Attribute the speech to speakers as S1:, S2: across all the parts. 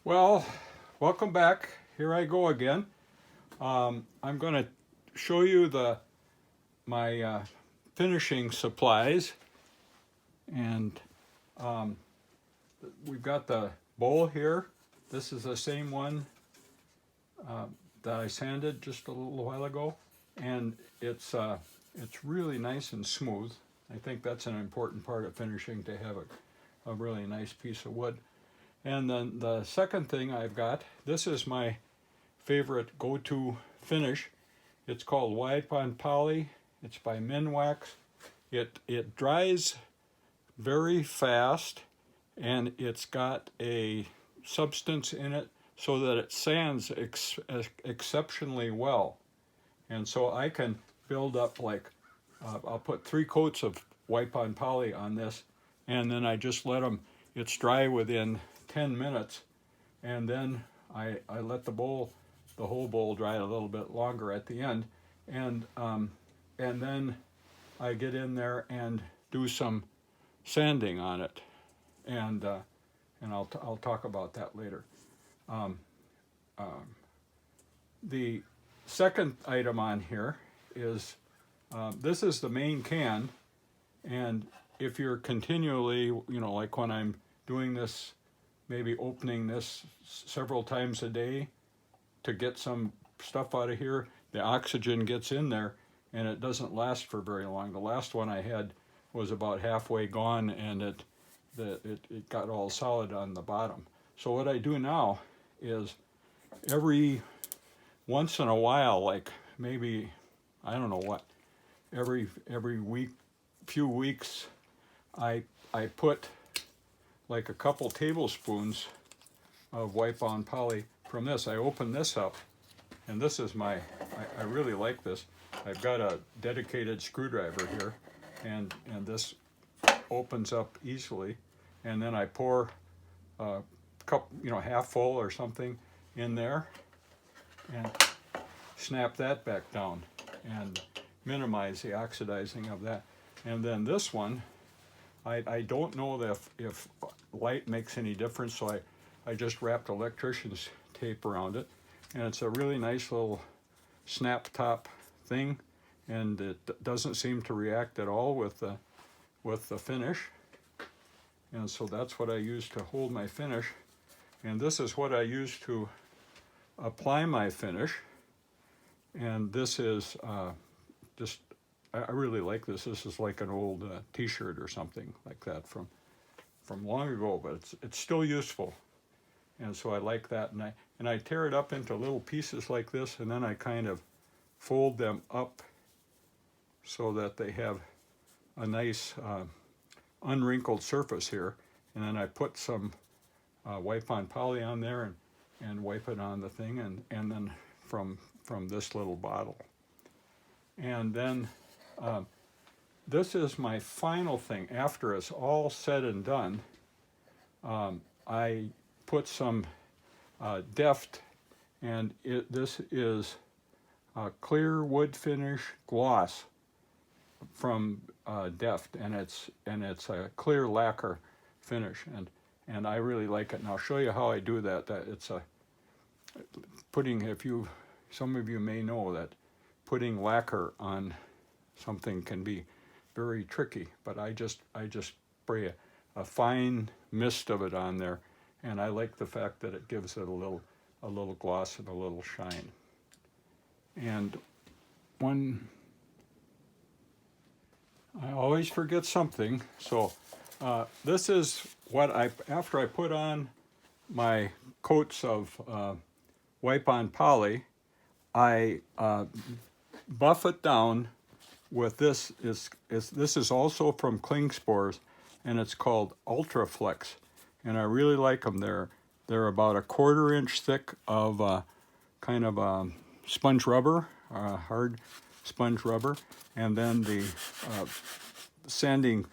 S1: Well, welcome back. Here I go again. I'm going to show you my finishing supplies, and um, we've got the bowl here. This is the same one that I sanded just a little while ago, and it's really nice and smooth. I think that's an important part of finishing, to have a really nice piece of wood. And then the second thing I've got, this is my favorite go-to finish. It's called Wipe on Poly. It's by Minwax. It dries very fast, and it's got a substance in it so that it sands exceptionally well. And so I can build up I'll put 3 coats of Wipe on Poly on this, and then I just let them, it's dry within 10 minutes, and then I let the whole bowl dry a little bit longer at the end, and then I get in there and do some sanding on it, and I'll talk about that later. Um, the second item on here is this is the main can, and if you're continually, like when I'm doing this, maybe opening this several times a day to get some stuff out of here, the oxygen gets in there and it doesn't last for very long. The last one I had was about halfway gone, and it got all solid on the bottom. So what I do now is every once in a while, like maybe, I don't know what, every week, few weeks, I put like a couple tablespoons of Wipe on Poly from this. I open this up, and this is I really like this. I've got a dedicated screwdriver here, and this opens up easily, and then I pour a cup, half full or something in there, and snap that back down and minimize the oxidizing of that. And then this one, I don't know if light makes any difference, so I just wrapped electrician's tape around it, and it's a really nice little snap top thing, and it doesn't seem to react at all with the finish. And so that's what I use to hold my finish, and this is what I use to apply my finish. And this is just, I really like this. This is like an old t-shirt or something like that from long ago, but it's still useful. And so I like that, and I tear it up into little pieces like this, and then I kind of fold them up so that they have a nice unwrinkled surface here. And then I put some Wipe on Poly on there, and wipe it on the thing, and then from this little bottle. And then this is my final thing. After it's all said and done, I put some Deft, and this is a clear wood finish gloss from Deft, and it's a clear lacquer finish, and I really like it. And I'll show you how I do that. That it's some of you may know that putting lacquer on something can be very tricky, but I just spray a fine mist of it on there, and I like the fact that it gives it a little gloss and a little shine. And I always forget something, so this is what after I put on my coats of Wipe on Poly, I buff it down with this. This is also from Klingspor's, and it's called Ultraflex, and I really like them. They're about a 1/4 inch thick of kind of sponge rubber, hard sponge rubber, and then the sanding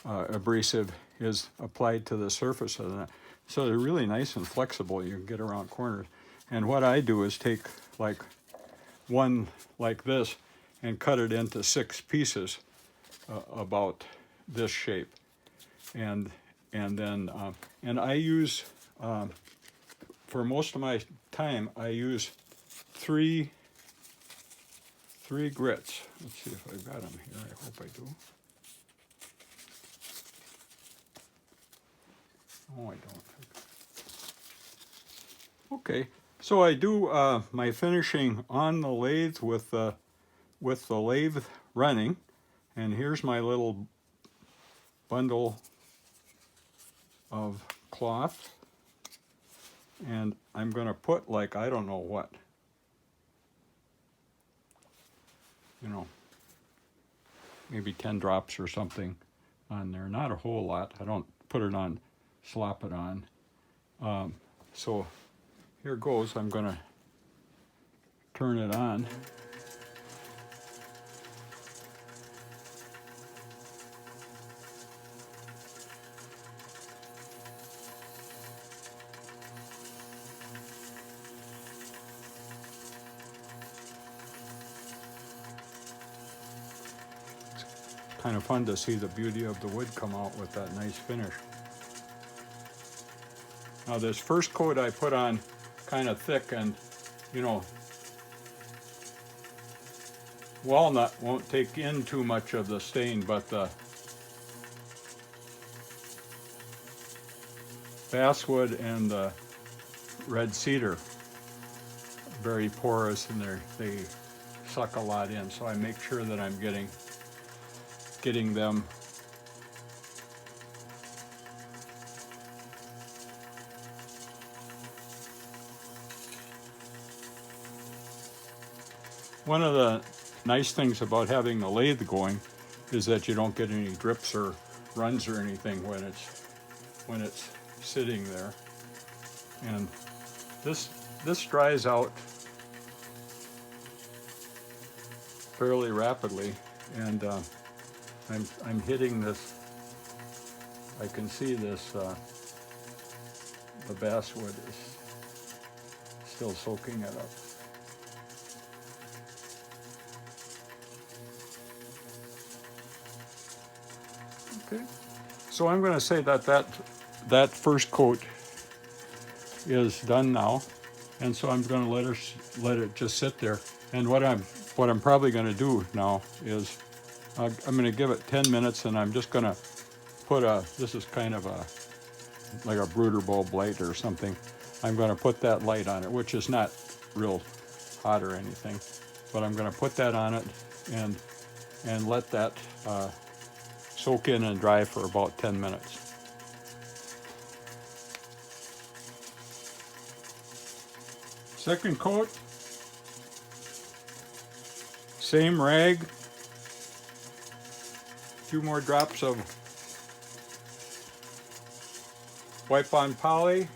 S1: abrasive is applied to the surface of that. So they're really nice and flexible. You can get around corners. And what I do is take like one like this and cut it into 6 pieces about this shape, and then I use for most of my time, I use three grits. Let's see if I've got them here. I hope I do. Oh, I don't. Okay, so I do my finishing on the lathe with the lathe running, and here's my little bundle of cloth, and I'm going to put, like, I don't know what, you know, maybe 10 drops or something on there. Not a whole lot. I don't put it on, slop it on. So here goes. I'm going to turn it on. Kind of fun to see the beauty of the wood come out with that nice finish. Now this first coat I put on kind of thick, and you know, walnut won't take in too much of the stain, but the basswood and the red cedar are very porous, and they suck a lot in, so I make sure that I'm getting them one of the nice things about having the lathe going is that you don't get any drips or runs or anything when it's sitting there. And this dries out fairly rapidly, and I'm hitting this. I can see this. The basswood is still soaking it up. Okay, so I'm going to say that first coat is done now, and so I'm going to let it just sit there. And what I'm probably going to do now is I'm going to give it 10 minutes, and I'm just going to put this is kind of like a brooder bulb light or something. I'm going to put that light on it, which is not real hot or anything, but I'm going to put that on it and let that soak in and dry for about 10 minutes. Second coat, same rag, a few more drops of wipe on poly.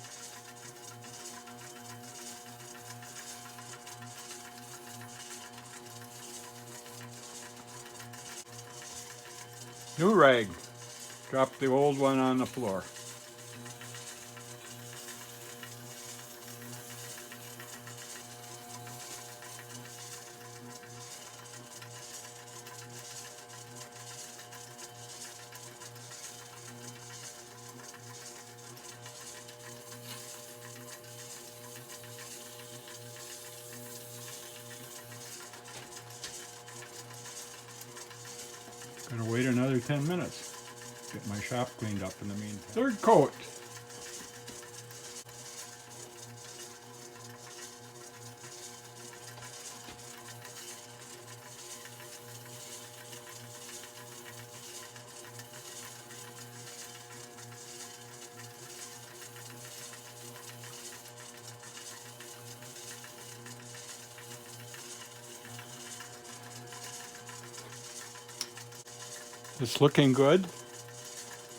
S1: New rag, drop the old one on the floor. Gonna wait another 10 minutes. Get my shop cleaned up in the meantime. Third coat. It's looking good.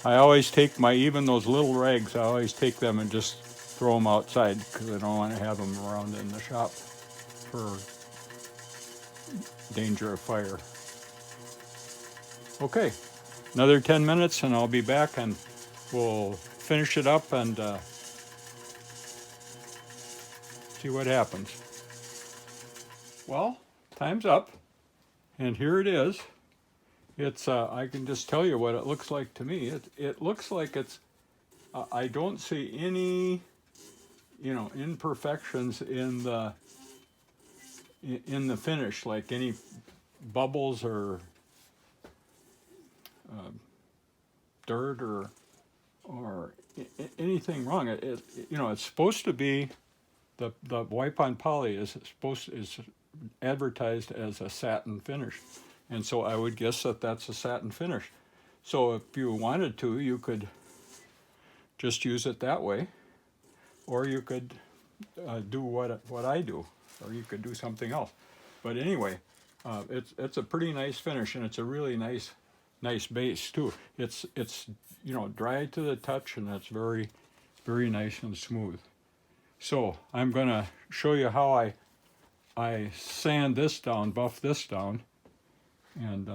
S1: I always take even those little rags, I always take them and just throw them outside because I don't want to have them around in the shop for danger of fire. Okay, another 10 minutes and I'll be back and we'll finish it up and see what happens. Well, time's up, and here it is. It's I can just tell you what it looks like to me. It looks like it's I don't see any you know, imperfections in the finish, like any bubbles or dirt or anything wrong. You know, it's supposed to be the wipe on poly is advertised as a satin finish, and so I would guess that that's a satin finish. So if you wanted to, you could just use it that way, or you could do what I do, or you could do something else. But anyway, it's a pretty nice finish, and it's a really nice base too. It's you know, dry to the touch, and it's very nice and smooth. So I'm gonna show you how I sand this down, buff this down, and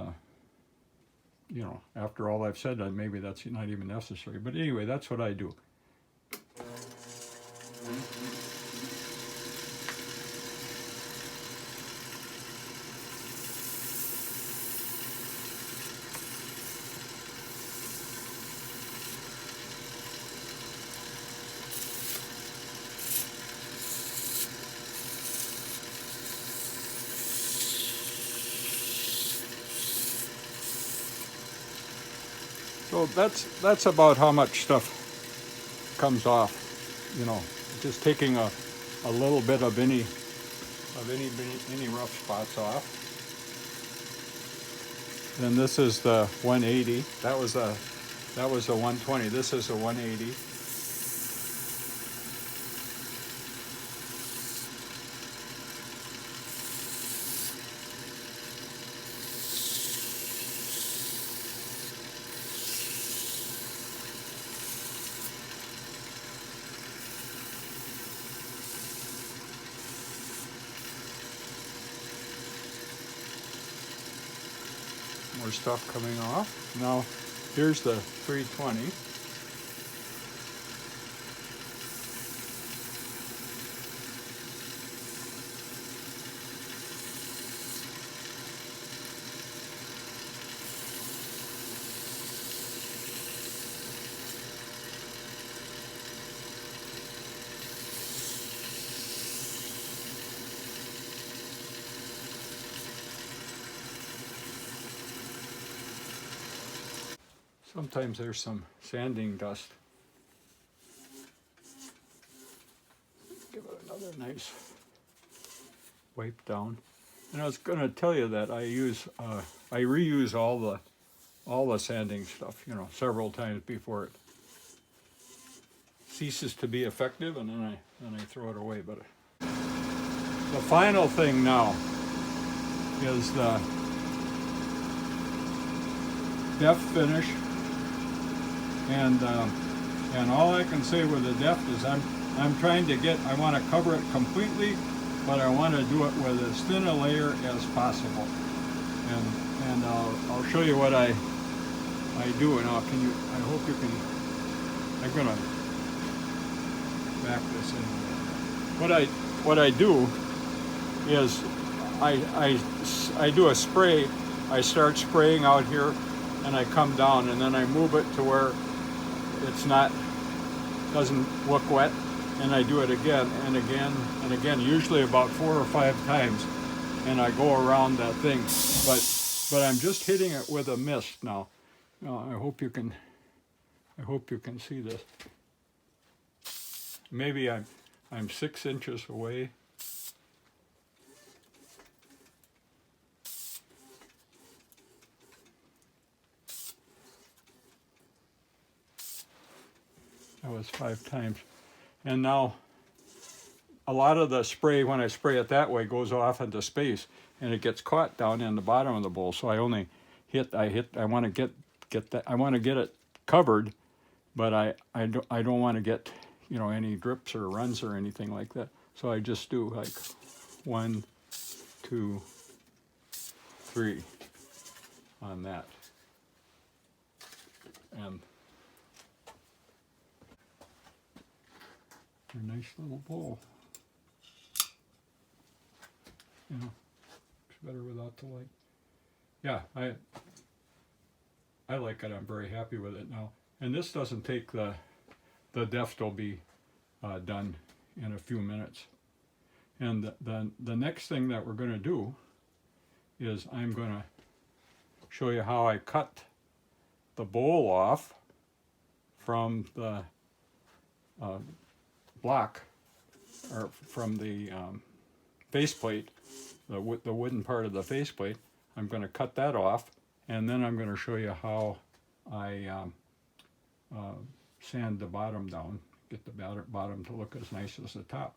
S1: you know, after all I've said, maybe that's not even necessary. But anyway, that's what I do. So that's about how much stuff comes off. You know, just taking a little bit of any rough spots off. Then this is the 180. That was a 120. This is a 180. More stuff coming off. Now, here's the 320. Sometimes there's some sanding dust. Give it another nice wipe down. And I was going to tell you that I reuse all the sanding stuff, you know, several times before it ceases to be effective, and then I throw it away. But the final thing now is the depth finish. And all I can say with the depth is I'm trying to I want to cover it completely, but I want to do it with as thin a layer as possible. And I'll show you what I do. And I hope you can. I'm gonna back this in. What I do is I do a spray. I start spraying out here, and I come down, and then I move it to where it's doesn't look wet, and I do it again and again and again, usually about 4 or 5 times, and I go around that thing. But I'm just hitting it with a mist now. Now I hope you can see this. Maybe I'm 6 inches away. That was 5 times. And now a lot of the spray, when I spray it that way, goes off into space, and it gets caught down in the bottom of the bowl. So I only I want to get that, I want to get it covered, but I don't want to get, you know, any drips or runs or anything like that. So I just do like 1, 2, 3 on that. And a nice little bowl. You know, it's better without the light. Yeah, I like it. I'm very happy with it now. And this doesn't take the depth will be done in a few minutes. And the next thing that we're going to do is I'm going to show you how I cut the bowl off from the block, or from the faceplate, the wooden part of the faceplate. I'm going to cut that off, and then I'm going to show you how I sand the bottom down, get the bottom to look as nice as the top.